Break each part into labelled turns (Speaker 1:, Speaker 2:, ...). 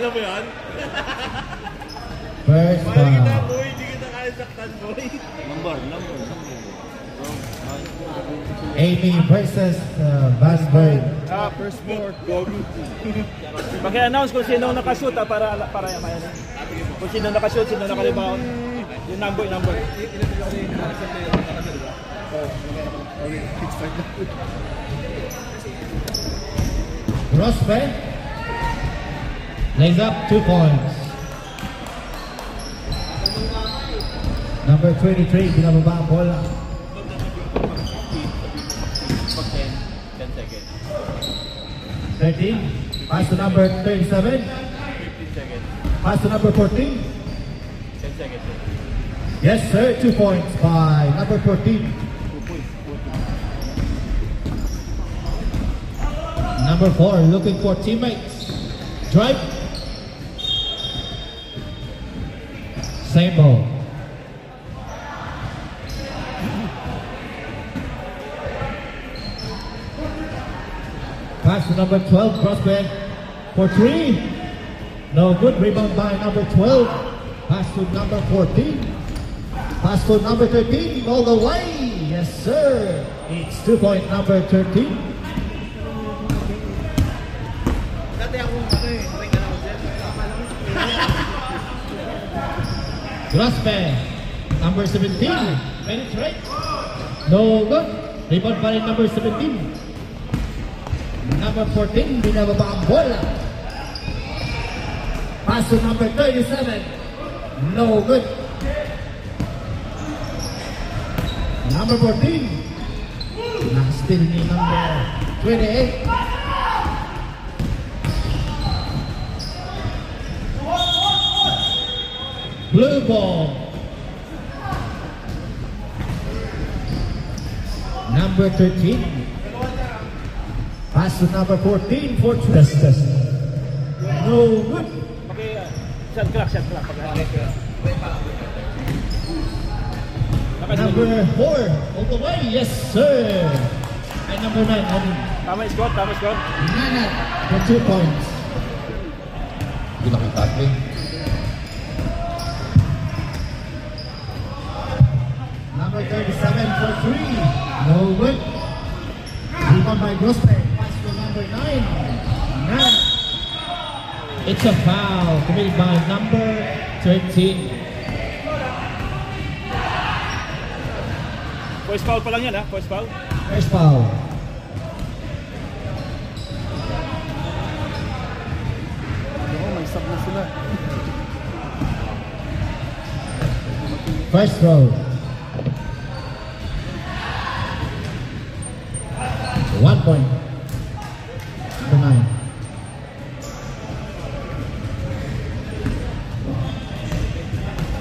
Speaker 1: Alam mo yan?
Speaker 2: First
Speaker 1: Mahal kita,
Speaker 2: foul.
Speaker 1: boy. Hindi kita kaya saktan, boy. Number.
Speaker 2: Amy versus Van Berg.
Speaker 1: First four. Paki-announce kung sino nakashoot para mayan. Kung sino nakashoot, sino nakarebound. Yung number.
Speaker 2: Rosberg lays up 2 points. Number 23, binababa ang bola.
Speaker 1: 10 seconds.
Speaker 2: 13, pass to number 37.
Speaker 1: 15 seconds.
Speaker 2: Pass to number 14.
Speaker 1: 10 seconds.
Speaker 2: Yes, sir, 2 points by number 14.
Speaker 1: 2 points.
Speaker 2: Number 4, looking for teammates. Drive. Same ball. Pass to number 12, Rosberg for 3. No good, rebound by number 12. Pass to number 14. Pass to number 13, all the way. Yes, sir. It's 2-point number 13. Rosberg, number 17. Penetrate. No good. Rebound by number 17. Number 14, binababa ang bola. Pass to number 37. No good. Number 14. Still ni number 28. Blue ball. Number 13. Pass to number 14 for test. No good.
Speaker 1: Okay, shot clock.
Speaker 2: Number 4 all the way. Yes, sir. And number 9,
Speaker 1: Tama score.
Speaker 2: Nana for 2 points.
Speaker 3: Hindi nakita rin.
Speaker 2: Number 37 for 3. No good. Rebound by Rosberg. Pass to number 9. Nana. It's a foul committed by number 13.
Speaker 1: First foul pa lang yan, ha? First foul.
Speaker 2: First foul.
Speaker 1: May sub na sila.
Speaker 2: First row. 1 point. To 9.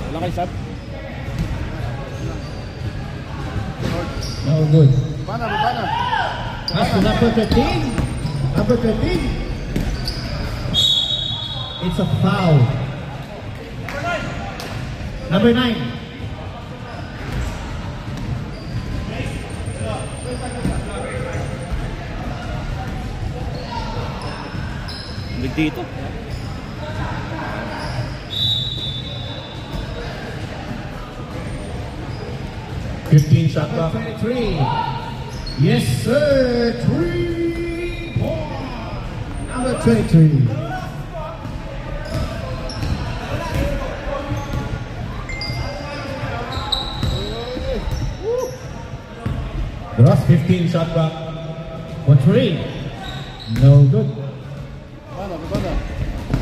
Speaker 1: Wala kayo sub?
Speaker 2: No good.
Speaker 1: Bana.
Speaker 2: Pass to number 13. Number 13. It's a foul. Number 9.
Speaker 1: Dito.
Speaker 3: Shot clock.
Speaker 2: 23. Yes, sir. 3 points. Number 23.
Speaker 3: Gross 15 shot clock.
Speaker 2: For 3. No good.
Speaker 1: Bana.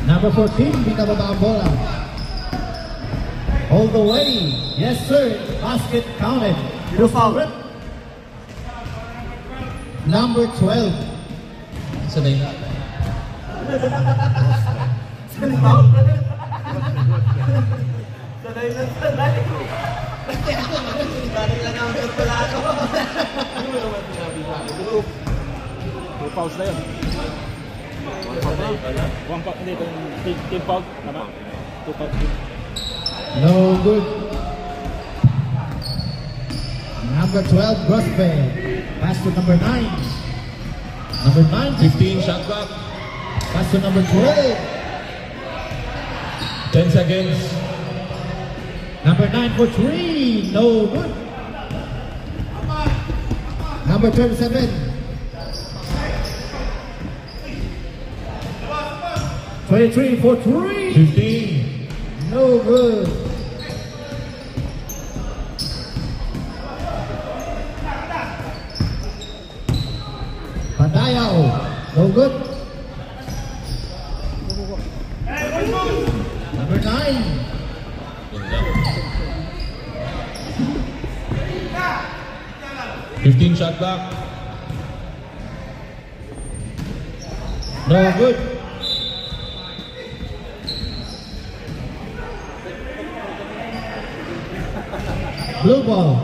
Speaker 2: Number 14, binababa ang bola. All the way. Yes, sir. Basket counted.
Speaker 1: Zero foul.
Speaker 2: Number 12.
Speaker 3: Sanay na.
Speaker 1: Two fouls na yun. One foul. Hindi, team foul. Tama? Two fouls.
Speaker 2: No good. Number 12, Rosberg. Pass to number 9. Number 9,
Speaker 3: 15 shot clock.
Speaker 2: pass to number 12.
Speaker 3: 10 seconds.
Speaker 2: Number 9 for 3. No good. Number 27. 23 for 3.
Speaker 3: 15.
Speaker 2: No good. Padayaw. No good. Number 9.
Speaker 3: 15 shot clock.
Speaker 2: No good. Blue ball.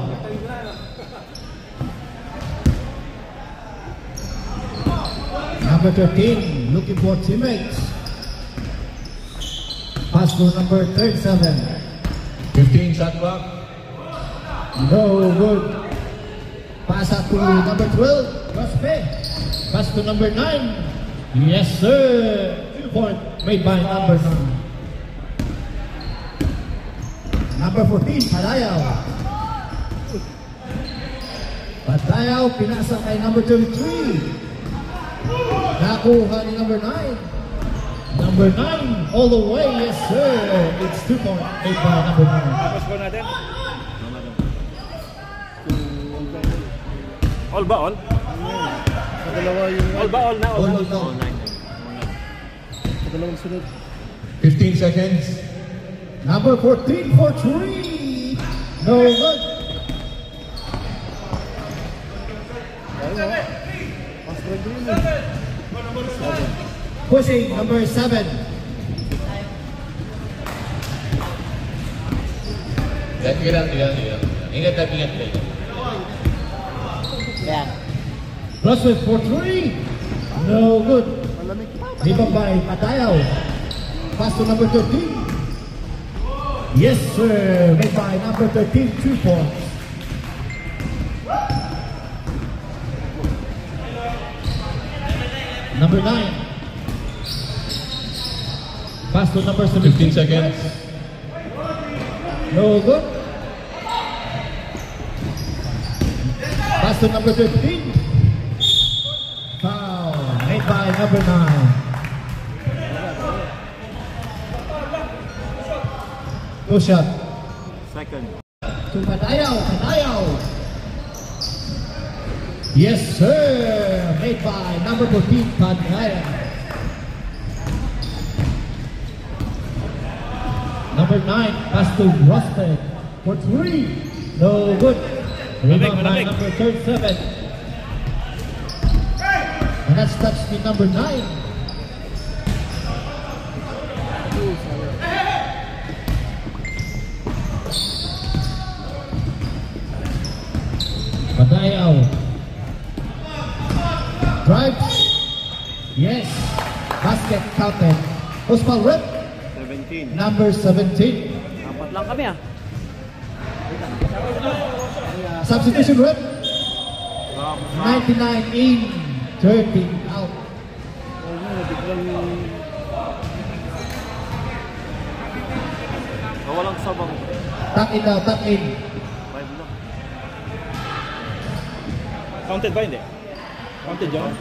Speaker 2: Number 13, looking for teammates. Pass to number 37.
Speaker 3: 15 shot clock.
Speaker 2: No good. Pass up to number 12. Prospect. Pass to number 9. Yes, sir. 2 point made by number 9. Number 14, Padayaw. Padayaw, pinasa kay number 33. Nakuha ni number 9. Number 9, all the way, yes sir. It's 2 point made by number 9.
Speaker 1: Tapos ko natin. All ba all?
Speaker 4: Sa dalawa yung
Speaker 1: All ba all na? All,
Speaker 2: All
Speaker 1: all.
Speaker 2: now.
Speaker 4: sa dalawang sunod.
Speaker 3: 15 seconds.
Speaker 2: Number 14 for 3. No good.
Speaker 4: Pass rin din yun eh.
Speaker 2: Pushing number 7. Prospect for 3. No good.
Speaker 4: Malamig pa.
Speaker 2: Rebound by Padayaw. Pass to number 13. Yes sir. Made by number 13. 2 points. Number 9. Pass to number 17.
Speaker 3: 15 seconds.
Speaker 2: No good. Pass to number 15. Foul. Made by number 9. Two shot.
Speaker 1: Second.
Speaker 2: To Padayaw. Padayaw. Yes sir. Made by number 14. Padayaw. Number 9, pass to Prospect for 3. No good. Rebound by number 37. And that's touched to number 9. Padayaw. Drives. Yes. Basket counted. Osmal rep.
Speaker 1: 17.
Speaker 2: Number 17.
Speaker 1: Apat lang kami ah.
Speaker 2: Substitution rep. 99 in, 30 out.
Speaker 1: Walang sabang.
Speaker 2: Tuck in daw, tuck in.
Speaker 1: 5 lang. Counted ba hindi? Counted yun?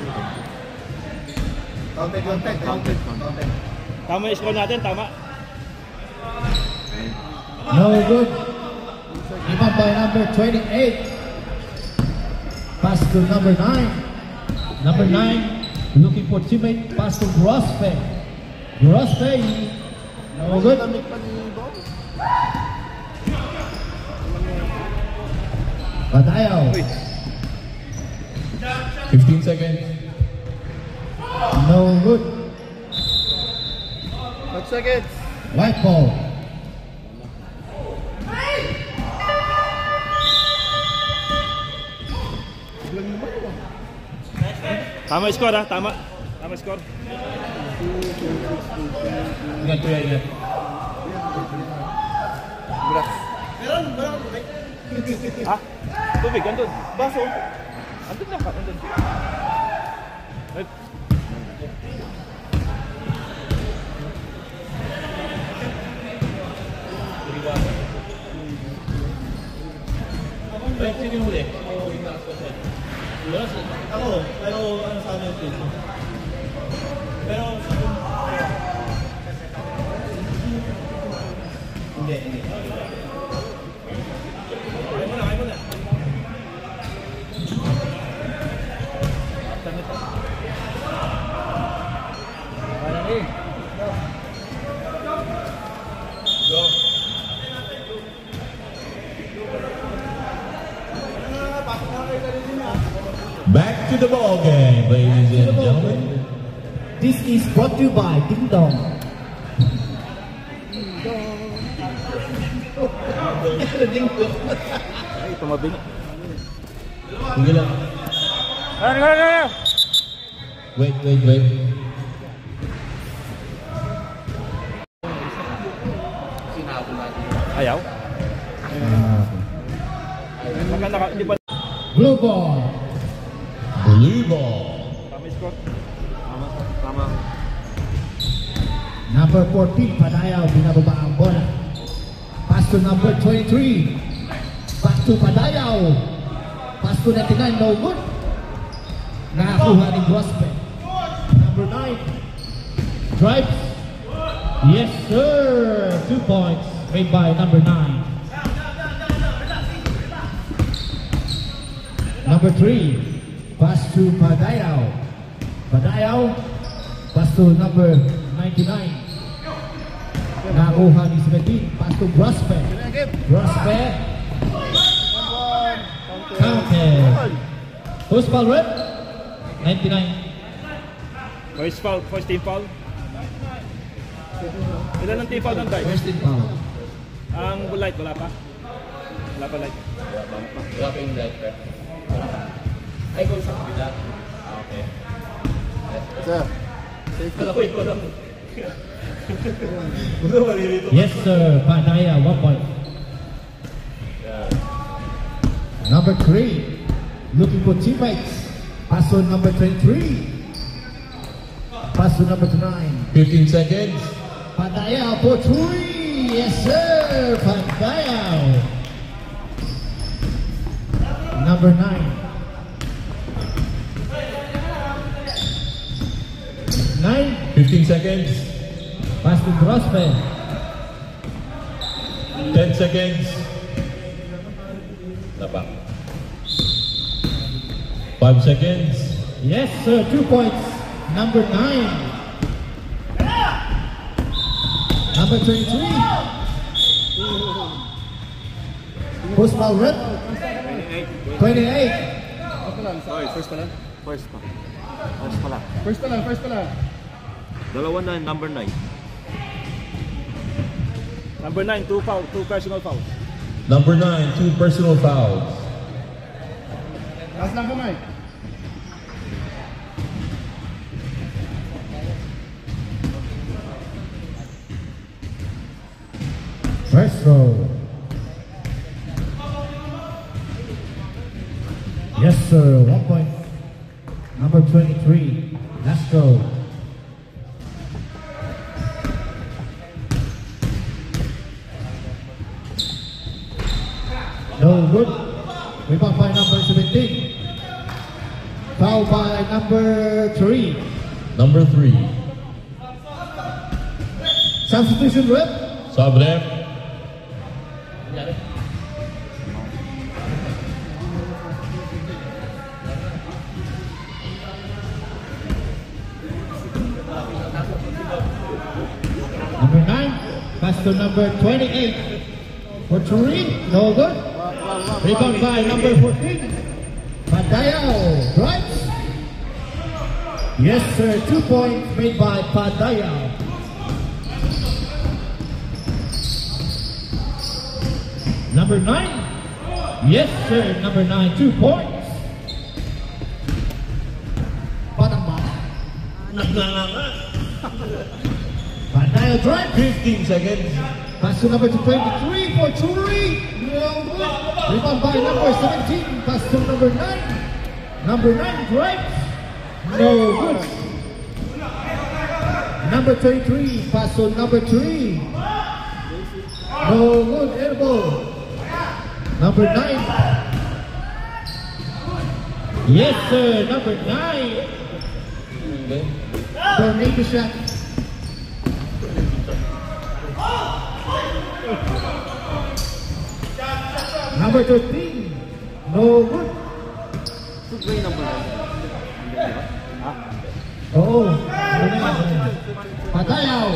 Speaker 1: Counted. Tama yung score natin, tama.
Speaker 2: No good. Rebound by number 28. Pass to number 9. Number 9, looking for teammate. Pass to Prospect. Prospect. No good.
Speaker 4: Malamig pa ni Bob.
Speaker 2: Padayaw.
Speaker 3: 15 seconds.
Speaker 2: No good.
Speaker 4: 5 seconds.
Speaker 2: White ball.
Speaker 4: Biglang naman yun ah.
Speaker 1: Tama yung score ah, tama. Tama yung score.
Speaker 3: Ingat ko yan, ingat.
Speaker 1: Ha? Tubig, andun. Baso. Andun lang ka, andun. Ay.
Speaker 2: This is brought to you by Ding Dong.
Speaker 1: Ay, tumabi na.
Speaker 3: Hindi lang.
Speaker 1: Ano?
Speaker 3: Wait.
Speaker 1: Ayaw? Hindi pa.
Speaker 2: Blue ball.
Speaker 3: Blue ball.
Speaker 1: Tama score. Tama.
Speaker 2: Number 14, Padayaw, binababa ang bola. Pass to number 23. Back to Padayaw. Pass to 99, no good. Nakakuha ni Grospe. Number 9. Drives. Yes, sir. 2 points made by number 9. Number 3. Pass to Padayaw. Padayaw. Pass to number 99. Nakakuha ni 17. Pass to Grospe. Grospe. Counted. Who's foul red? 99.
Speaker 1: First foul, first team foul. Ilan ang team foul ng guys?
Speaker 2: First team foul.
Speaker 1: Ang light, wala pa? Wala pa light.
Speaker 3: Wala pa yung light, pre. Ay, kung sa kabila. Okay.
Speaker 4: Sir. Safe ka lang.
Speaker 3: Ikaw lang.
Speaker 2: Yes, sir. Padaya, 1 point. Number 3. Looking for teammates. Pass to number 23. Pass to number 9.
Speaker 3: 15 seconds.
Speaker 2: Padaya for 3. Yes, sir. Padaya. Number 9. 9.
Speaker 3: 15 seconds.
Speaker 2: Pass to Grospe.
Speaker 3: 10 seconds. Napa. 5 seconds.
Speaker 2: Yes, sir. 2 points. Number 9. Number 23. Post ball red. 28.
Speaker 1: Sorry, first pa lang? First pa. First pa lang.
Speaker 4: First pa lang.
Speaker 1: Dalawa na, number 9. Number 9, 2 foul, 2 personal fouls.
Speaker 3: Number 9, 2 personal fouls.
Speaker 4: Taas lang kamay.
Speaker 2: First row. Yes, sir. 1 point. Number 23. Let's go. No good. Rebound by number 17. Foul by number 3.
Speaker 3: Number 3.
Speaker 2: Substitution rep.
Speaker 3: Sub rep.
Speaker 2: Number 9. Pass to number 28. For 3. No good. Rebound by number 14. Padayao drives. Yes, sir. 2 points made by Padayao. Number 9. Yes, sir. Number 9. 2 points. Patamba. Padayao drives.
Speaker 3: 15 seconds.
Speaker 2: Pass to number 23 for Churi. No good. Rebound by number 17. Pass to number 9. Number 9 drives. No good. Number 33. Pass to number 3. No good. Elbow. Number 9. Yes, sir. Number 9. Tornado shot. Number 13. No good. Oh, Padayao.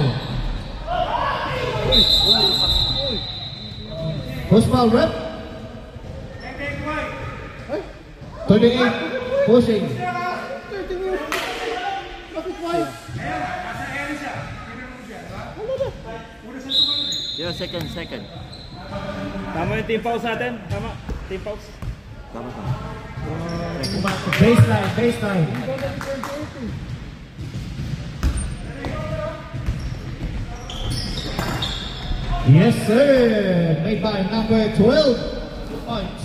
Speaker 2: Post foul rep. 28. Pushing.
Speaker 3: Yeah, second.
Speaker 1: Tama yung team pause natin. Tama. Team pause.
Speaker 3: Tama.
Speaker 2: Baseline. Yes, sir. Made by number 12. 2 points.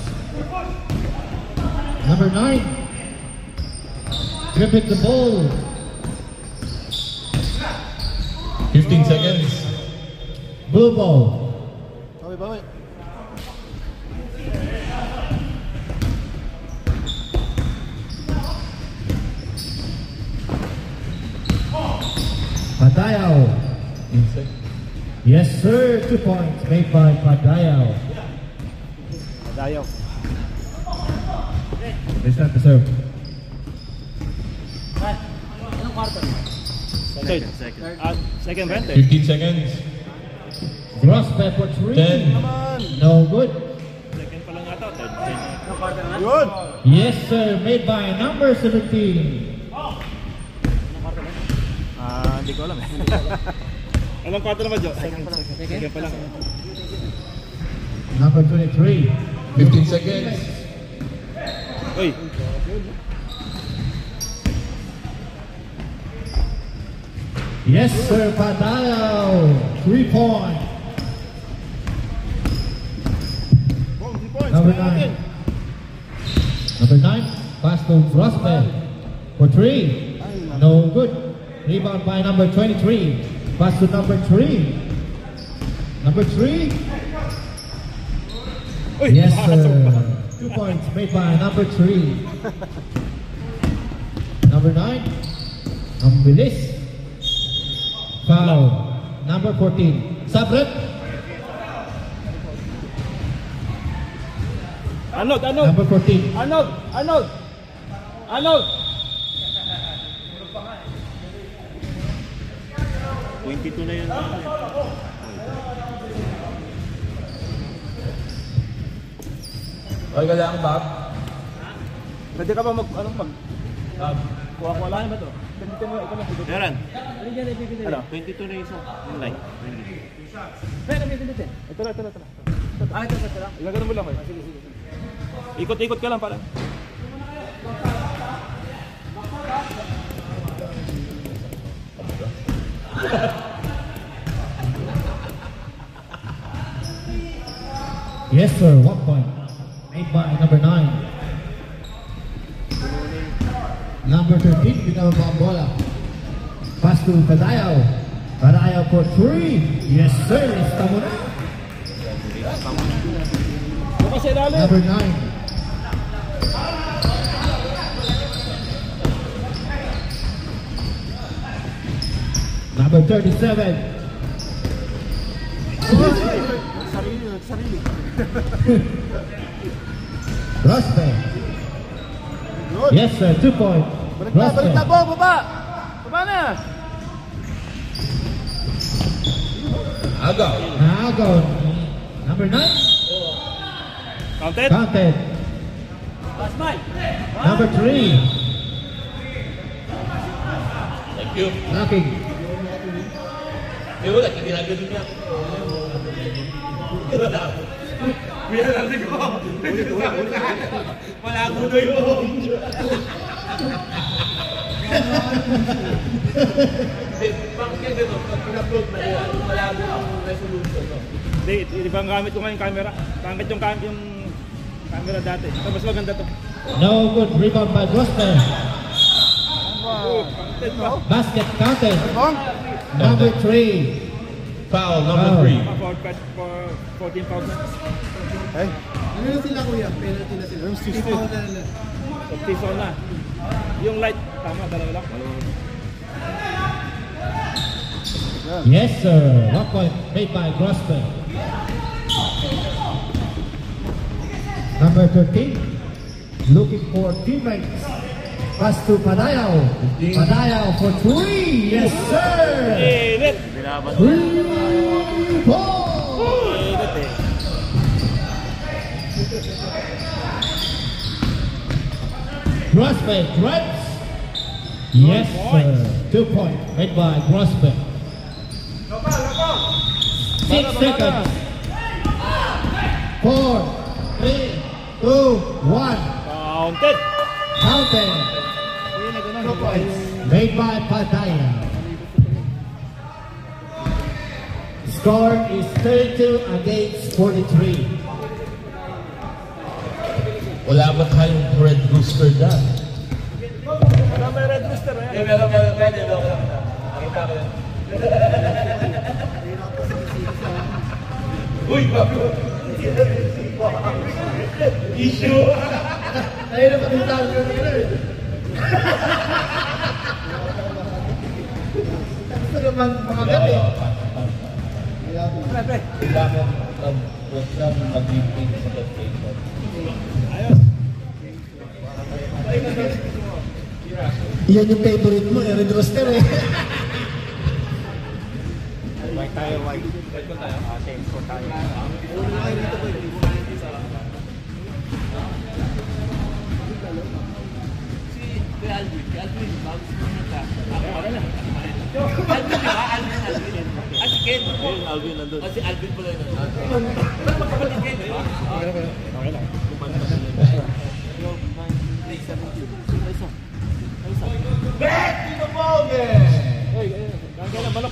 Speaker 2: Number 9. Dribbling the ball.
Speaker 5: 15 seconds.
Speaker 2: Blue ball.
Speaker 4: Bawi.
Speaker 2: Padayao.
Speaker 5: 15 seconds.
Speaker 2: Yes, sir. 2 points made by Padayao.
Speaker 1: Dayaw.
Speaker 2: They start the serve.
Speaker 1: Second. Second ba?
Speaker 5: 15 seconds.
Speaker 2: Cross for 3.
Speaker 5: 10.
Speaker 2: No good.
Speaker 1: Second pa lang yata.
Speaker 4: Yun!
Speaker 2: Yes, sir. Made by number 17.
Speaker 1: Hindi ko alam eh. Anong kwarto naman, Jo? Second pa lang.
Speaker 2: Number 23.
Speaker 5: 15 seconds.
Speaker 1: Uy.
Speaker 2: Yes, sir. Padayao. 3 points. Number 9. Number 9. Pass to Frostman for 3. No good. Rebound by number 23. Pass to number 3. Number 3.
Speaker 1: Uy.
Speaker 2: Yes, sir. 2 points made by number 3. Number 9. Ang bilis. Foul. Number 14. Sabrep.
Speaker 1: Arnold.
Speaker 2: Number 14.
Speaker 1: Arnold. 22 na yun.
Speaker 5: Okay ka lang, Bob?
Speaker 1: Pwede ka ba kuha ko lang ba to? Pwede mo, ikaw lang. Meron. Ano? 22 na yung isa. Yung line. Ito lang. Ito lang. Ilagyan mo lang eh. Sige. Ikot-ikot ka lang para.
Speaker 2: Yes, sir. 1 point. Made by number 9. Number 13. Binawa ang bola. Pass to Padayao. Padayao for 3. Yes, sir. Estamos na.
Speaker 1: Bukas sa ilalim.
Speaker 2: Number 9. Number 37.
Speaker 4: Sarili.
Speaker 2: Rospe. Yes, sir. 2 points.
Speaker 4: Balik na po, baba na!
Speaker 5: Agaw.
Speaker 2: Agaw. Number 9.
Speaker 1: Counted.
Speaker 2: Counted. Number 3.
Speaker 5: Thank you.
Speaker 2: Knocking.
Speaker 5: Wala, kinilagay niya.
Speaker 3: Wala ko na yun. Bakit kaya dito? Pag pin-upload na yan, malabo ang resolution.
Speaker 1: Hindi, ibang gamit ko ngayon camera. Pangit yung camera dati. Ito, mas maganda to.
Speaker 2: No good. Rebound by Rospe. Basket counted. Number 3.
Speaker 5: Foul, number 3.
Speaker 1: For 14 fouls na.
Speaker 4: Ay, ano na sila kuya? Penalty na sila. Foul na nila.
Speaker 1: 50 zone na. Yung light, tama, dalawa lang.
Speaker 2: Yes, sir. 1 point made by Rospe. Number 13. Looking for teammates. Pass to Padayao. Padayao for 3. Yes, sir.
Speaker 1: Init!
Speaker 2: 3 points.
Speaker 1: Init eh.
Speaker 2: Prospect drives. Yes, sir. 2 points made by Grosbeck. 6 seconds. 4, 3, 2, 1.
Speaker 1: Counted.
Speaker 2: Counted. 2 points made by Padaya. Score is 32 against 43.
Speaker 5: Wala ba tayong red booster dyan?
Speaker 1: Wala may red booster eh.
Speaker 3: Meron. Nakita ko yun. Uy, bago! Issue!
Speaker 4: Ayun na pati tawag ko nila eh. Gusto naman mga gabi.
Speaker 5: Kailangan huwag lang mag-meeting sa PlayStation.
Speaker 2: Yan yung favorite mo, Red Rooster eh.
Speaker 1: White tayo, white. White ko tayo. Same ko tayo.
Speaker 3: Kuya Alvin, bago siya ka. Ako, wala lang. Alvin, di ba? Alvin. Ah, si Ken.
Speaker 1: Alvin nandun.
Speaker 3: Ah, si Alvin pala yun. Magkapatid Ken, di ba?
Speaker 1: Okay lang.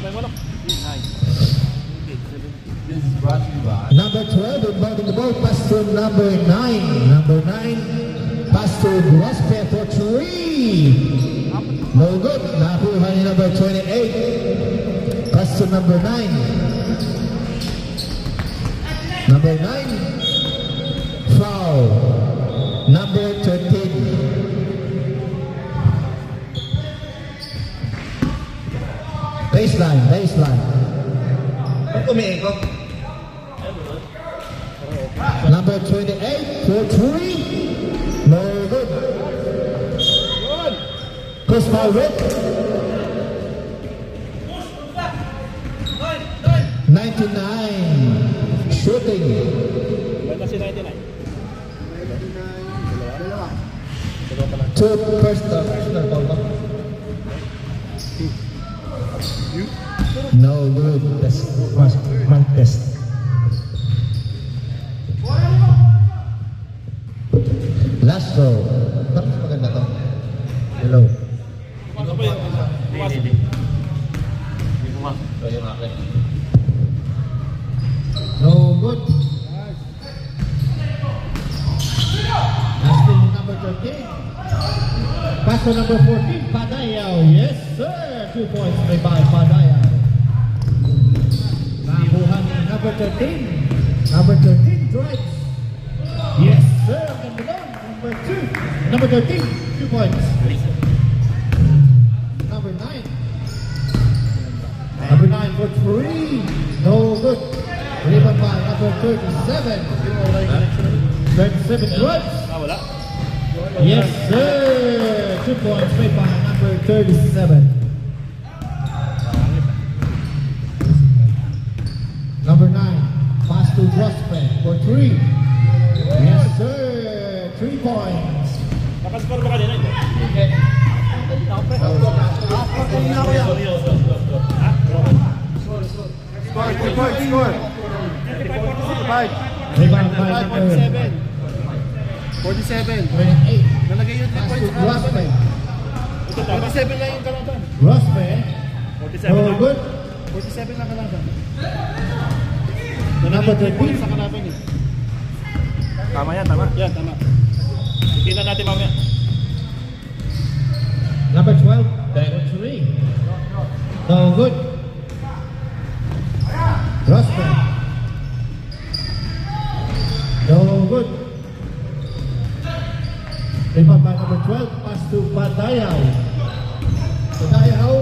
Speaker 1: May manok.
Speaker 5: This is brought to you by
Speaker 2: Number 12 involving the ball, pass to number 9. Number 9, pass to Grosbeck for 3. No good. Nakuha ni number 28. Pass to number 9. Number 9, foul. Number 13. Baseline.
Speaker 4: Ba't umiikot?
Speaker 2: Number 28 for 3. No good. Chris Malwick. 99. Shooting.
Speaker 1: Ganda si 99.
Speaker 4: Dalawa.
Speaker 2: Two personal foul ba? No good. Test. Mark test. Last row. Tapos maganda to. Hello.
Speaker 1: Ano ba yun?
Speaker 3: Hindi mo ma. Ito yung akin.
Speaker 2: No good. Last thing, number 13. Pass to number 14, Padayaw. Yes, sir. 2 points made by Padayaw. Nakuha ni number 13. Number 13 drives. Yes, sir. Number 2. Number 13, 2 points. Number 9. Number 9 for 3. No good. Rebound by number 37. 37 drives.
Speaker 1: Wala.
Speaker 2: Yes, sir. 2 points made by number 37. Number 9, pass to Grosbeck for 3. Yes, sir. 3 points.
Speaker 1: Nakaskor ba kanina ito?
Speaker 4: Score. 45.
Speaker 2: Rebound by number
Speaker 4: 47.
Speaker 2: 28.
Speaker 4: Nalagay yung 3
Speaker 2: Pass to
Speaker 4: points.
Speaker 2: Grosbeck.
Speaker 4: 47 lang yung kalaban.
Speaker 2: Grosbeck.
Speaker 1: 47
Speaker 2: No
Speaker 1: na.
Speaker 2: good.
Speaker 4: 47 lang kalaban.
Speaker 2: Number 13.
Speaker 4: Sa kalaban eh.
Speaker 1: Tama yan, tama. Yan, tama. Tingnan natin mamaya.
Speaker 2: Number 12. For 3. No good. Grosbeck. No good. Rebound by number 12. Pass to Padayaw. Padayaw.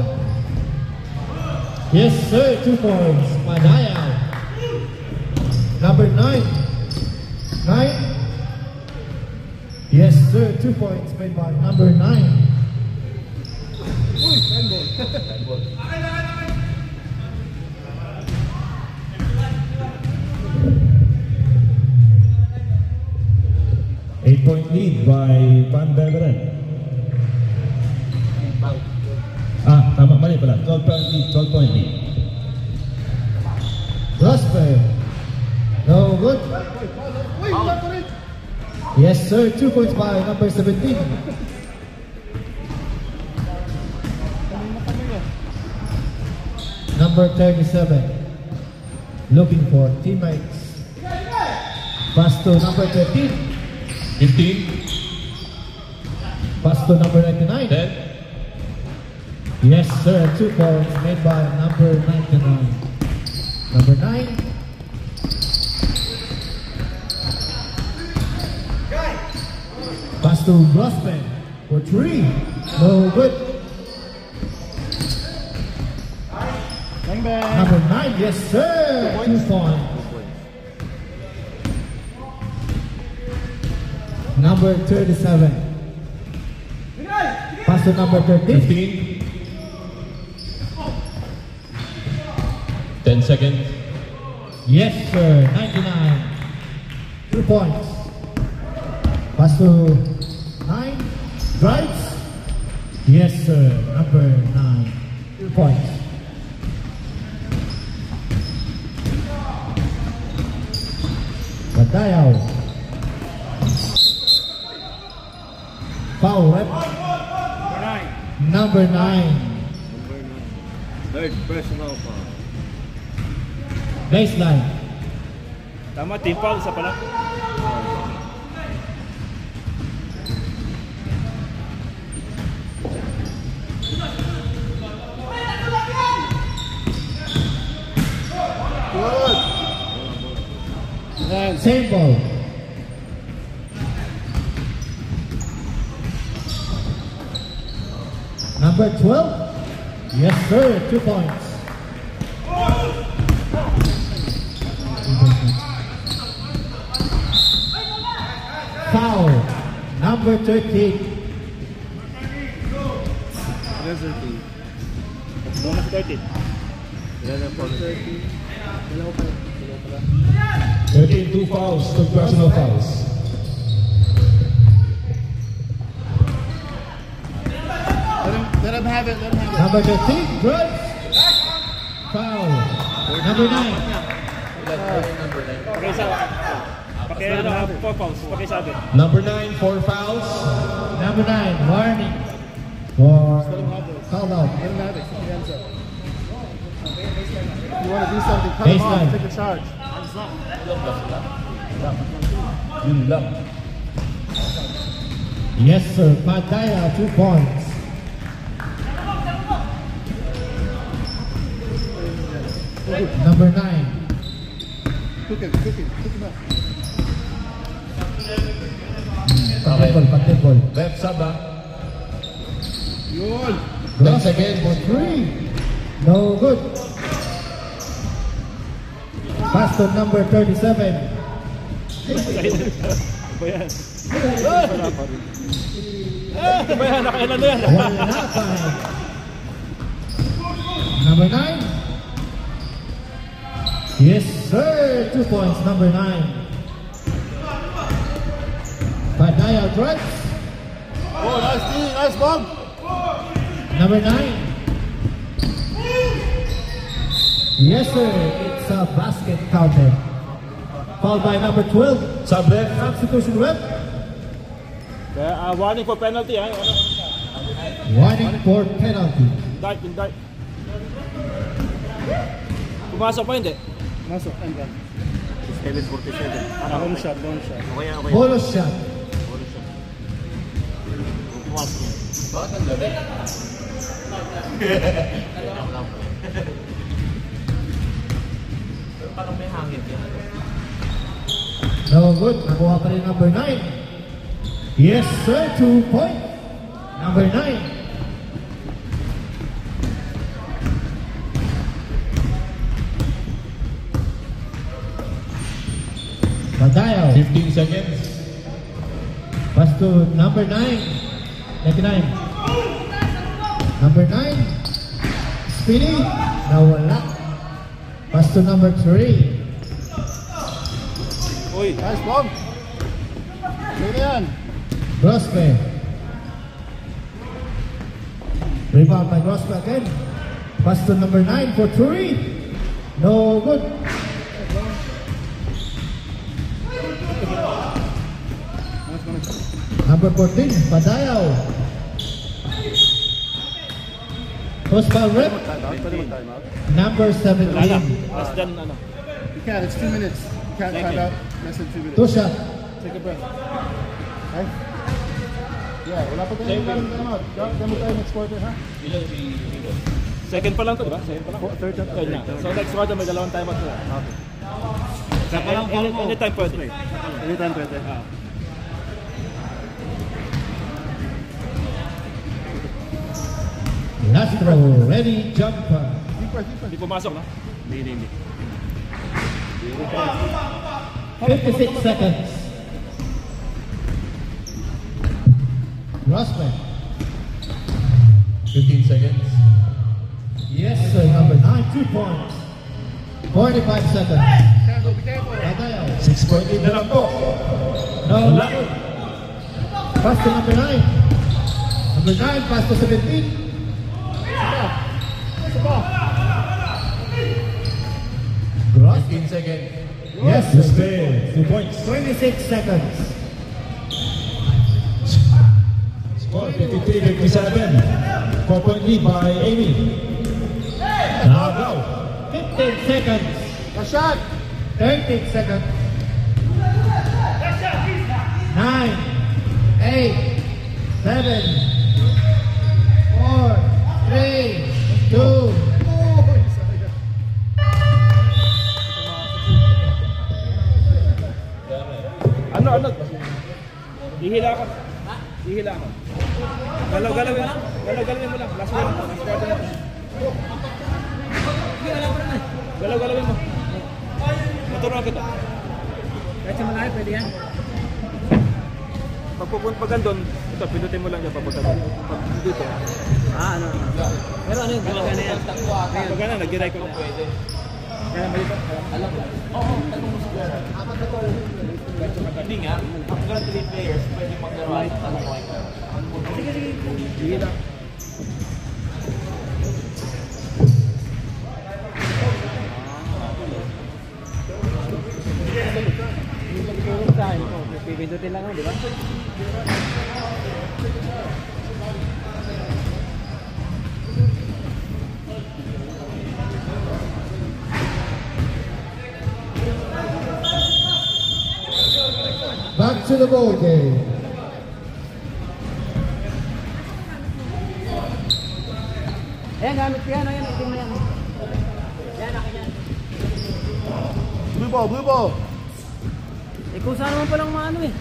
Speaker 2: Yes, sir. 2 points. Padayaw. Number 9. 9. Yes, sir. 2 points made by number 9.
Speaker 4: Uy, handball.
Speaker 2: 8-point lead by Van Beveren.
Speaker 5: pala. 12 point lead.
Speaker 2: Prosper. No good. Yes, sir. 2 points by number 17. Number 37. Looking for teammates. Pass to number 13.
Speaker 5: 15.
Speaker 2: Pass to number 99.
Speaker 5: 10.
Speaker 2: Yes, sir. 2 points made by number 99. Number 9. Pass to Grossman for 3. No good.
Speaker 1: Bang bang.
Speaker 2: Number 9. Yes, sir. 2 points. Number 37. Pass to number 13.
Speaker 5: 15. 10 seconds.
Speaker 2: Yes, sir. 99. 2 points. Pass to 9. Drives. Yes, sir. Number 9. 2 points. Badayaw. Foul rep. Number 9.
Speaker 1: Third personal foul.
Speaker 2: Baseline.
Speaker 1: Tama, team foul sa pala.
Speaker 2: Same ball. Number 12. Yes, sir. 2 points. Foul. Number 13.
Speaker 1: Reserve. Bonus 13. Yan ang bonus 13.
Speaker 5: 13, 2 fouls, 2 personal fouls.
Speaker 1: Let him have it.
Speaker 2: Number 13. Drugs. Foul. Number 9.
Speaker 1: Pakisabi. 4 fouls. Pakisabi.
Speaker 5: Number 9, 4 fouls.
Speaker 2: Number 9. Warning. For foul out.
Speaker 4: You want to do something, cut him
Speaker 2: Baseline.
Speaker 4: off, take a charge.
Speaker 5: Yun lang.
Speaker 2: Yes, sir. Padaya, 2 points. Number 9.
Speaker 4: Cook him up.
Speaker 2: Patibol.
Speaker 5: Left sub ha.
Speaker 4: Yun.
Speaker 5: 10 seconds.
Speaker 2: For 3. No good. Pass to number 37.
Speaker 1: Bayan. Bayan, nakailan na yan.
Speaker 2: Wala pa. Number 9. Yes, sir. 2 points. Number 9. Padaya drives.
Speaker 4: Oh, nice D, nice bomb.
Speaker 2: Number 9. Yes, sir. It's a basket counter. Fouled by number 12.
Speaker 5: Sub left.
Speaker 2: Substitution rep.
Speaker 1: Kaya, warning for penalty.
Speaker 2: Warning for penalty.
Speaker 1: Dart. Pumasok pa hindi?
Speaker 4: Masok, and then.
Speaker 1: 7:47.
Speaker 4: Long shot.
Speaker 1: Okay.
Speaker 2: Bonus shot.
Speaker 1: Pumasok.
Speaker 5: Bakit ang gabi?
Speaker 3: Parang may hangin yan.
Speaker 2: No good. Nakuha pa rin number 9. Yes, sir. 2 point. Number 9. Badayaw.
Speaker 5: 15 seconds.
Speaker 2: Pass to number 9. 99. Number 9. Spinny. Nawala. Pass to number 3.
Speaker 1: Uy.
Speaker 4: Nice bomb. Look yan.
Speaker 2: Grospe. Rebound by Grospe again. Pass to number 9 for 3. No good. Number 14, Padayaw. Post ball rep. Number 17.
Speaker 1: Less than ano.
Speaker 4: You can't, it's 2 minutes. You can't time out less than 2 minutes.
Speaker 2: 2 shot.
Speaker 4: Take a breath. Okay? Yeah, wala pa tayo time out. Demo tayo next quarter, ha?
Speaker 1: Second pa lang to, di ba? Second pa lang.
Speaker 4: Third na.
Speaker 1: Third na. So next quarter may dalawang time out na. Okay. Anytime pwede.
Speaker 4: Anytime pwede.
Speaker 2: Last throw. Ready, jumper.
Speaker 1: Hindi pumasok, no? Hindi.
Speaker 2: 56 seconds. Prospect.
Speaker 5: 15 seconds.
Speaker 2: Yes, sir. Number 9, 2 points. 45 seconds. Padayaw.
Speaker 5: 6.8 na lang po.
Speaker 2: No. Pass to number 9. Number 9, pass to 17. Gross.
Speaker 5: 15 seconds.
Speaker 2: Yes,
Speaker 5: Respect. 2 points.
Speaker 2: 26 seconds.
Speaker 5: Score 53-57. 4-point lead by Amy. Now go.
Speaker 2: 15 seconds.
Speaker 4: A shot!
Speaker 2: 13 seconds. 9, 8, 7, 4, 3, 2.
Speaker 1: Ano? Ihila ka. Ihila ka. Galaw-galawin mo lang. Last quarter na to. Galaw-galawin mo. Maturuan kita.
Speaker 3: Kahit sa malaki, pwede yan.
Speaker 1: Pag andun, ito, pindutin mo lang yan papunta doon. Pag dito.
Speaker 3: Ano? Pero ano yung gumagana yan?
Speaker 1: Pag ano, nag-giray ko na. Kaya malito.
Speaker 3: Alam ko. Oo, tanong mo siguro. Hindi nga, hanggang 3 players, pwede maglaruan. Tanong mo ikaw. Sige.
Speaker 1: Sige lang.
Speaker 3: Tulong sa akin ko. Pipindutin lang ako, di ba?
Speaker 2: Back to the ball game.
Speaker 3: Ayan, gamit ko yan. Ayan, itim mo yan. Yan, akin yan.
Speaker 4: Blue ball!
Speaker 3: Eh, kung saan naman palang maano eh.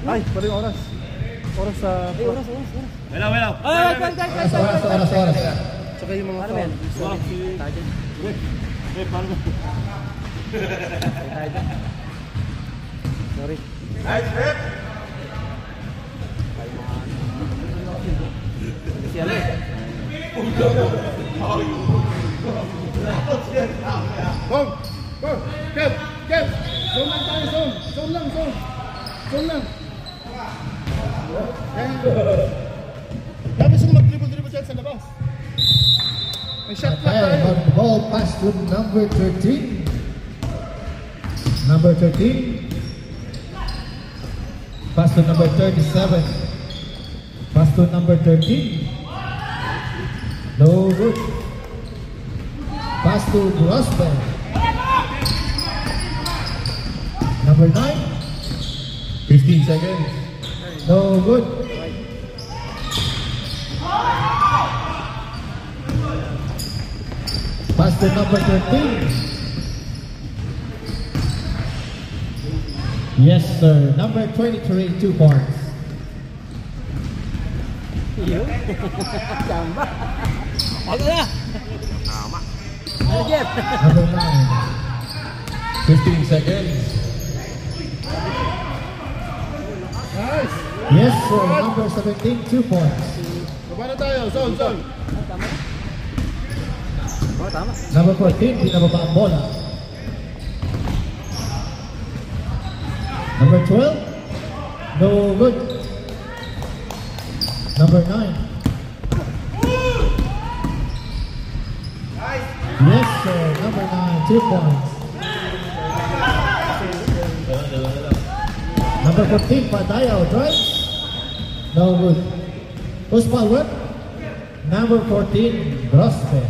Speaker 4: Ay, pala yung oras. Oras sa...
Speaker 3: Ay, oras.
Speaker 1: Wala.
Speaker 3: Ay,
Speaker 2: Oras.
Speaker 4: Saka yung mga
Speaker 3: Ano ba yan?
Speaker 4: foul.
Speaker 3: Tajan.
Speaker 1: Paano ba?
Speaker 3: Tajan. Sorry.
Speaker 1: Nice, Rep!
Speaker 3: Siya lang.
Speaker 4: Go! Kev! Zone lang tayo, zone! Zone lang! Dapat sila mag-dribble dyan sa labas. May shot clock
Speaker 2: And
Speaker 4: tayo.
Speaker 2: on the ball, pass to number 13. Number 13. Pass to number 37. Pass to number 13. No good. Pass to Rosberg. Number 9.
Speaker 5: 15 seconds.
Speaker 2: No good. Pass to number 13. Yes, sir. Number 23, 2 points.
Speaker 3: Iyo. Samba. Ako na. Tama. Ano, Jeff?
Speaker 2: Number 9.
Speaker 5: 15 seconds.
Speaker 4: Nice!
Speaker 2: Yes, sir. Number 17, 2 points.
Speaker 4: Baba na tayo, zone!
Speaker 3: Tama. Oh, tama.
Speaker 2: Number 14, binababa ang bola. Number 12, no good. Number 9. Yes, sir. Number 9, 2 points. Number 15, Padayo, drives. No good. Who's forward? Number 14, Grospe.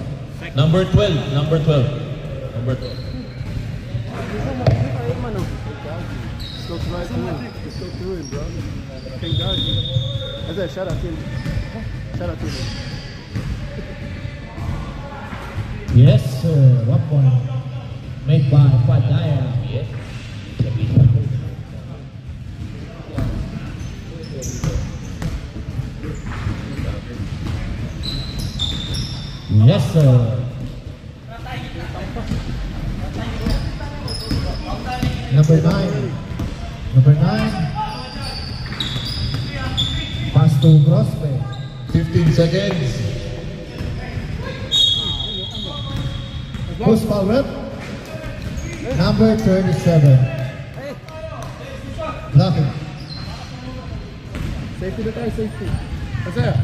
Speaker 5: Number 12. Number 12. Number 12.
Speaker 4: Just go right through him. Just go through him, bro. Thank God. I said, shout out to him. Shout out to him.
Speaker 2: Yes, sir. 1 point. Made by Padayo.
Speaker 5: Yes.
Speaker 2: Yes, sir. Number 9. Number 9. Pass to Grospe.
Speaker 5: 15 seconds.
Speaker 2: Who's forward? Number 37. Blocking.
Speaker 4: Safety the guy, safety. Isaiah.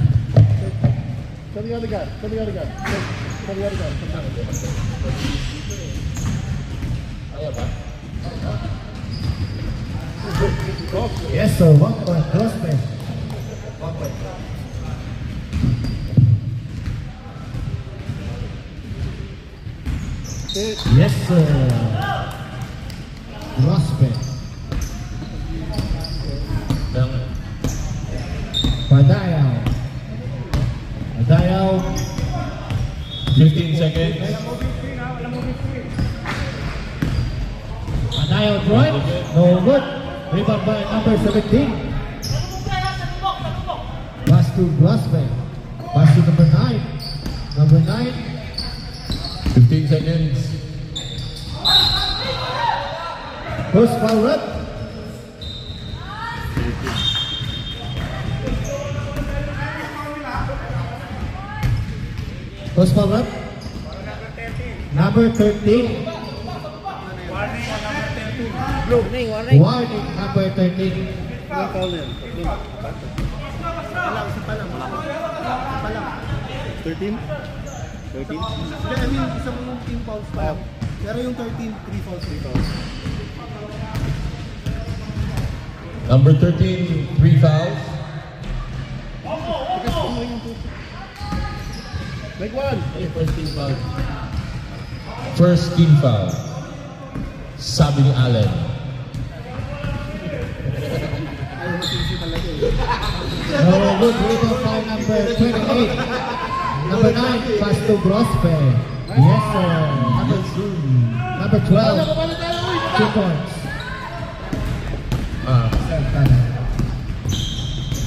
Speaker 4: Tell the other guy. Tell the other guy. Tell the other guy. Come down.
Speaker 2: Yes, sir. 1 point. Grospe. 1 point. Yes, sir. Grospe. Padayo. Padayo.
Speaker 5: 15 seconds.
Speaker 2: Padayo drive. No good. Rebound by number 17. Pass to Grospe. Pass to number 9. Number 9.
Speaker 5: 15 seconds.
Speaker 2: Who's forward? Who's forward? Number 13. Warning, number 13.
Speaker 4: Yung foul na yan. 13? 13? I mean, isang team fouls pa lang. Pero yung 13, 3 fouls, 3 fouls.
Speaker 5: Number 13, 3 fouls.
Speaker 4: Because kung yung 2. Make one!
Speaker 5: First team foul. First team foul. Sabi ni Allen.
Speaker 4: Ayaw matinsi talaga eh.
Speaker 2: No good. Rebound by number 28. Number 9, pass to Grospe. Yes, sir. Number 12. 2 points.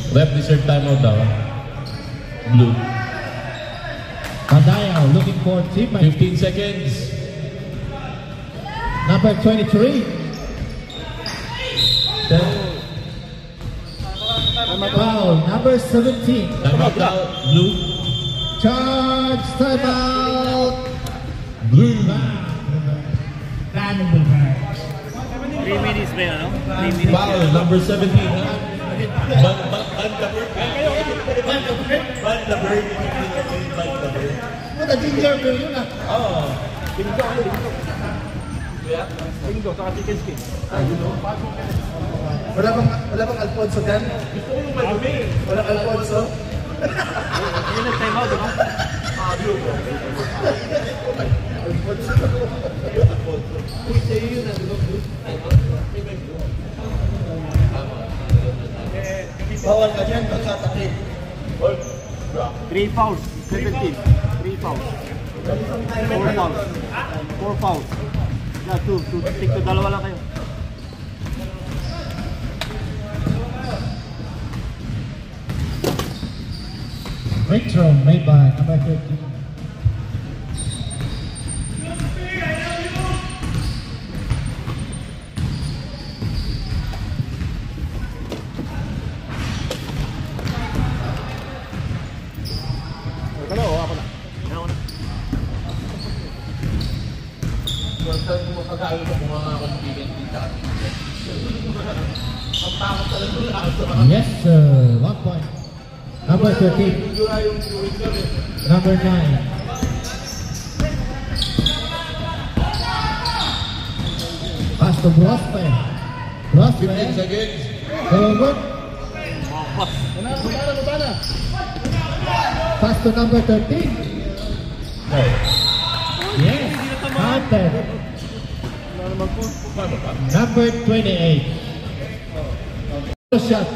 Speaker 5: Ref deserve timeout daw. Blue.
Speaker 2: Padayo looking for teammate.
Speaker 5: 15 seconds.
Speaker 2: Number 23. Foul. Number 17.
Speaker 5: Timeout daw. Blue.
Speaker 2: Charge. Timeout.
Speaker 5: Blue.
Speaker 3: 3 minutes ba yun, ano? 3 minutes.
Speaker 5: Foul. Number 17. Ban the bird.
Speaker 2: What a ginger girl yun ah.
Speaker 5: Oh.
Speaker 3: Bingo, saka chicken skin.
Speaker 4: Wala bang Alfonso dyan? Wala Alfonso?
Speaker 3: Yun ang time out, diba?
Speaker 4: Bawal ka dyan, magkatakit.
Speaker 3: 3 fouls, 17. 3 fouls. 4 fouls. 4 fouls. Yeah, 2. Stick to dalawa lang kayo.
Speaker 2: Quick throw made by number 13.
Speaker 3: Ako na.
Speaker 5: First time mo magkakalo sa mga kaibigan dito. Ang takot talaga.
Speaker 2: Yes, sir. 1 point. Number 13. Number 9. Pass to Grospe.
Speaker 5: 15
Speaker 2: Grospe.
Speaker 5: seconds.
Speaker 2: No good.
Speaker 4: Bana.
Speaker 2: Pass to number 13.
Speaker 5: No.
Speaker 2: Yes. Counted. Number 28. Shot.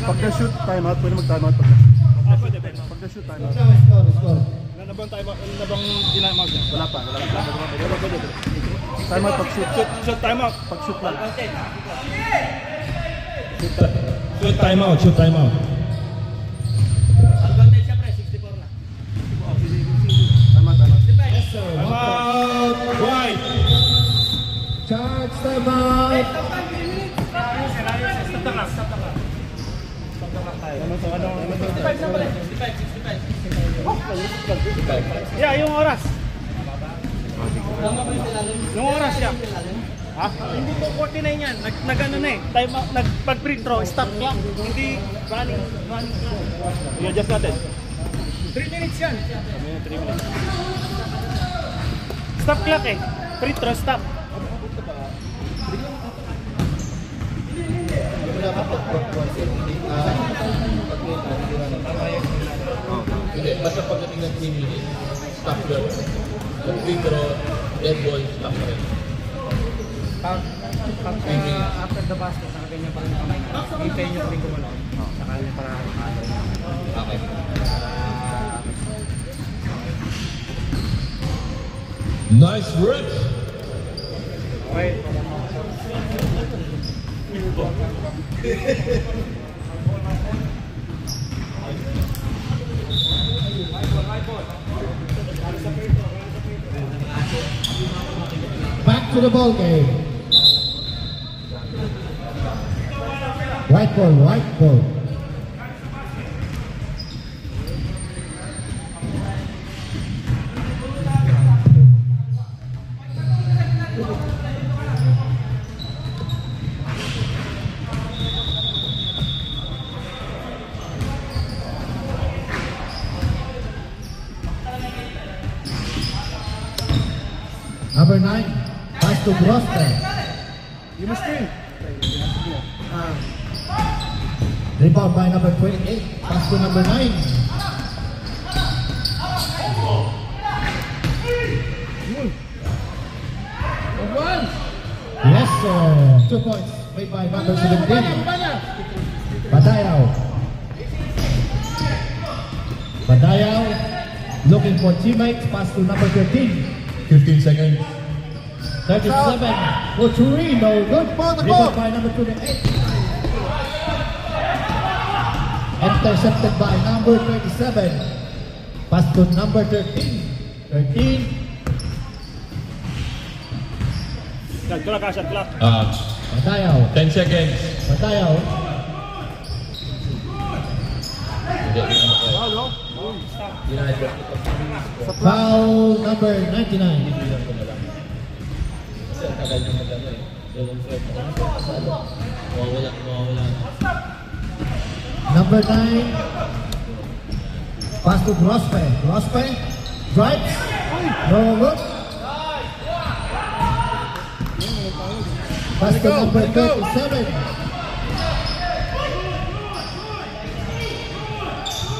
Speaker 4: Pag na-shoot, time out. Pwede mag-time out pag
Speaker 1: Pwede.
Speaker 4: Pag na-shoot, time out.
Speaker 2: Score.
Speaker 1: Wala bang tayo, wala bang dinamag niya?
Speaker 4: Wala pa.
Speaker 1: Pwede.
Speaker 4: Time out pag shoot.
Speaker 1: Shoot time out.
Speaker 4: Pag shoot lang.
Speaker 5: Shoot time out. Shoot time out.
Speaker 1: Advantage siya pre, 64 na.
Speaker 4: Time out.
Speaker 2: Yes, sir.
Speaker 1: Time out. Right.
Speaker 2: Charge time out.
Speaker 1: Yeah, yung oras. Yung oras siya. Ha? Hindi po 49 yan. Nag-ano na eh. Time out, pag-free throw, stop clock. Hindi running clock. I-adjust natin. 3 minutes yan. 3 minutes. Stop clock eh. Free throw, stop.
Speaker 5: Hindi, basta pagdating ng 3 minutes, stop yun. Pag free throw, dead ball, stop na rin.
Speaker 6: After the basket, nakaganyan pa rin yung kamay na. Hintay nyo pa rin gumalaw. Saka nyo para
Speaker 5: Okay. Nice rip!
Speaker 6: okay.
Speaker 2: Back to the ball game. White ball, white ball. Number 9, pass to Grospe.
Speaker 4: You must screen.
Speaker 2: Rebound by number 28, pass to number 9. Yes, sir. 2 points made by number 17. Badayaw. Badayaw looking for teammates, pass to number 13.
Speaker 5: 15 seconds.
Speaker 2: 37 for Torino. Good for the ball by number 28. Intercepted by number 27. Pass to number 13. 13.
Speaker 1: Shot clock, shot clock.
Speaker 2: Badayaw.
Speaker 5: 10 seconds.
Speaker 2: Badayaw. Foul number 99. Number 9. Pass to Grospe. Grospe drives. No look. Pass to number 37.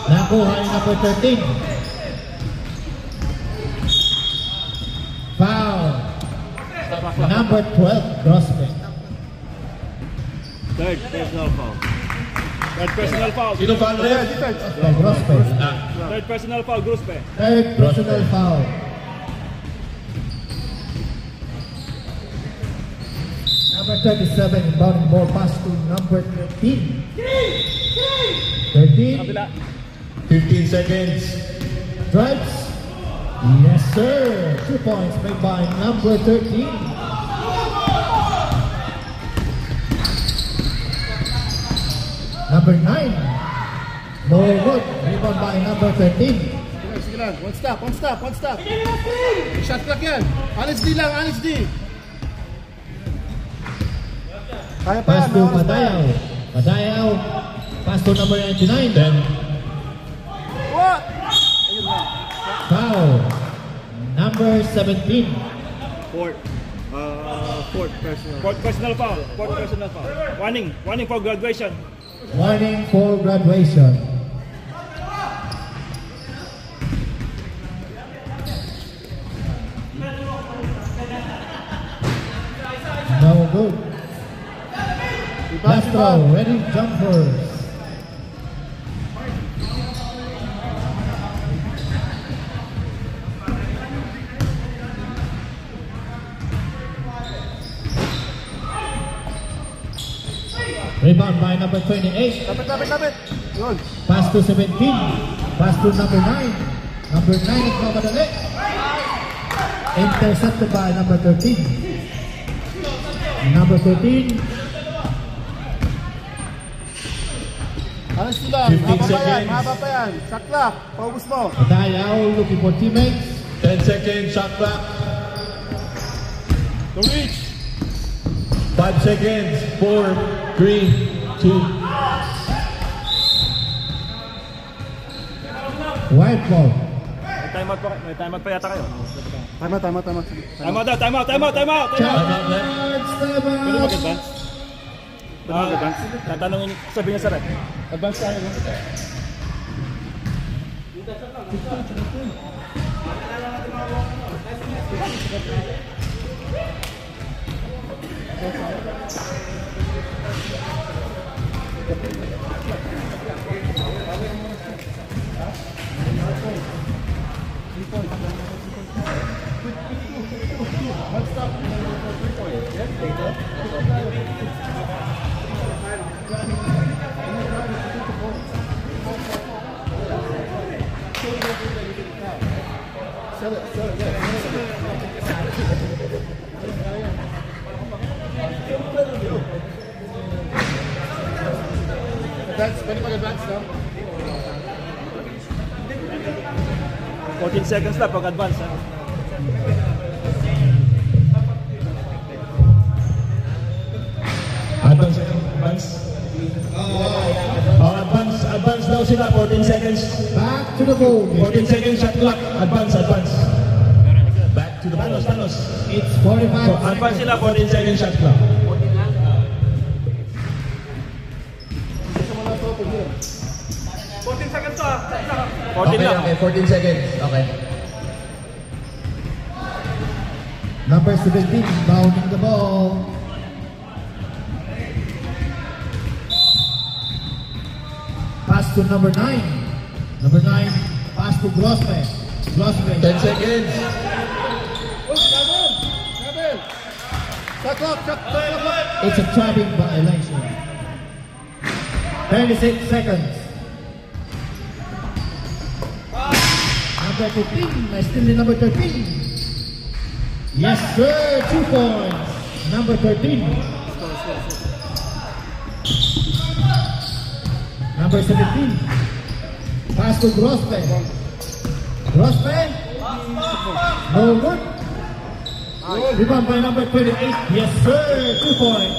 Speaker 2: Nakuha ni number 13. Foul. Number 12, Grospe.
Speaker 1: Third personal foul. Third personal foul.
Speaker 5: Sino foul rin?
Speaker 2: Yeah, Grospe.
Speaker 1: Third personal foul, Grospe.
Speaker 2: Third personal foul. Number 37, inbounding ball pass to number 13. 13.
Speaker 1: Kabila.
Speaker 5: 15 seconds.
Speaker 2: Drives. Yes, sir. 2 points made by number 13. Number 9. No good. Rebound by number 13.
Speaker 4: Sige lang. One stop. Shot clock yan. Honest D lang, honest D. Kaya pa
Speaker 2: Pass
Speaker 4: yan.
Speaker 2: to
Speaker 4: oras pa yan.
Speaker 2: Badayaw. Badayaw. Pass to number 99.
Speaker 5: 10.
Speaker 4: What?
Speaker 2: Foul. Number 17.
Speaker 3: Fourth personal.
Speaker 1: Fourth personal foul. Fourth personal foul. Warning for graduation.
Speaker 2: Warning for graduation. No good. Last throw, ready jumpers. Rebound by number 28.
Speaker 4: Lapit. Yun.
Speaker 2: Pass to 17. Pass to number 9. Number 9 nagmamadali. Intercepted by number 13. Number 13.
Speaker 4: Ano sila?
Speaker 5: 15 seconds.
Speaker 4: Haba pa yan. Shot clock. Paubos mo.
Speaker 2: Dayaw looking for teammates.
Speaker 5: 10 seconds, shot clock.
Speaker 4: To reach.
Speaker 5: 5 seconds, 4, 3, 2.
Speaker 2: White ball.
Speaker 1: May timeout pa yata kayo.
Speaker 4: Tama.
Speaker 1: Time out.
Speaker 2: Charge,
Speaker 1: Pwede mag-advance? Tatanungin, sabi niya sa rep. Advance tayo. No?
Speaker 4: Pwede mag-advance na?
Speaker 1: 14 seconds lang pag advance. Ha?
Speaker 5: Advance daw sila, 14 seconds.
Speaker 2: back to the goal.
Speaker 5: 14 seconds shot clock. Advance. Back to the ball. Panos.
Speaker 2: It's 45
Speaker 1: Advance sila,
Speaker 5: 14 seconds shot clock.
Speaker 1: 14 seconds to 14
Speaker 5: Okay,
Speaker 1: lang.
Speaker 5: okay, 14 seconds. Okay.
Speaker 2: Number 17 bounding the ball. Pass to number 9. Number 9, pass to Grossman.
Speaker 5: 10 seconds.
Speaker 4: Shot clock.
Speaker 2: It's a trapping violation. 36 seconds. Number 15, still in number 13. Yes, sir, 2 points. Number 13. Number 17. Pass to Grossman. Grossman. No good. Rebound by number 28. Yes, sir, 2 points.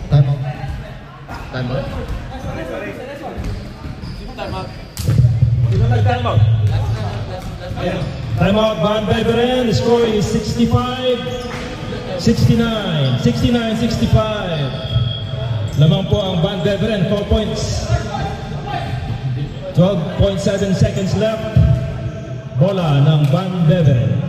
Speaker 2: Time out.
Speaker 5: Time out.
Speaker 7: Time out, Van Beveren. The score is 65-69. 69-65. Lamang po ang Van Beveren, 4 points. 12.7 seconds left. Bola ng Van Beveren.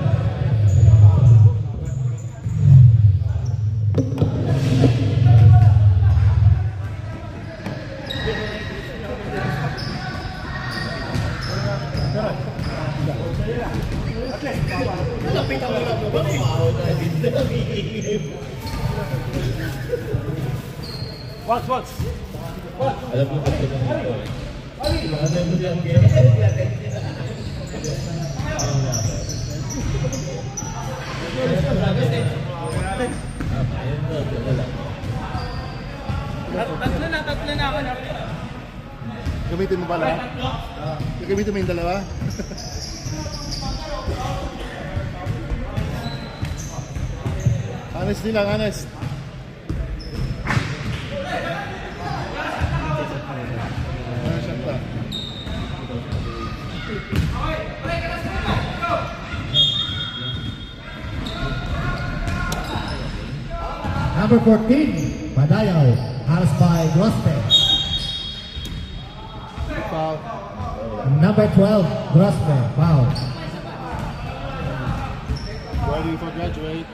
Speaker 1: Watch.
Speaker 5: Alam mo kung
Speaker 6: Tatlo na ako na.
Speaker 4: Gamitin mo pala? Gamitin mo yung dalawa? Honestly lang, honest. Shot clock.
Speaker 2: Number 14, Padayaw, has by Grospe.
Speaker 4: Foul.
Speaker 2: Number 12, Grospe, foul.
Speaker 4: Ready for graduate.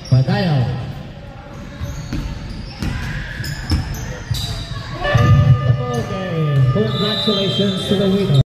Speaker 2: Padayaw. Okay, congratulations to the winner.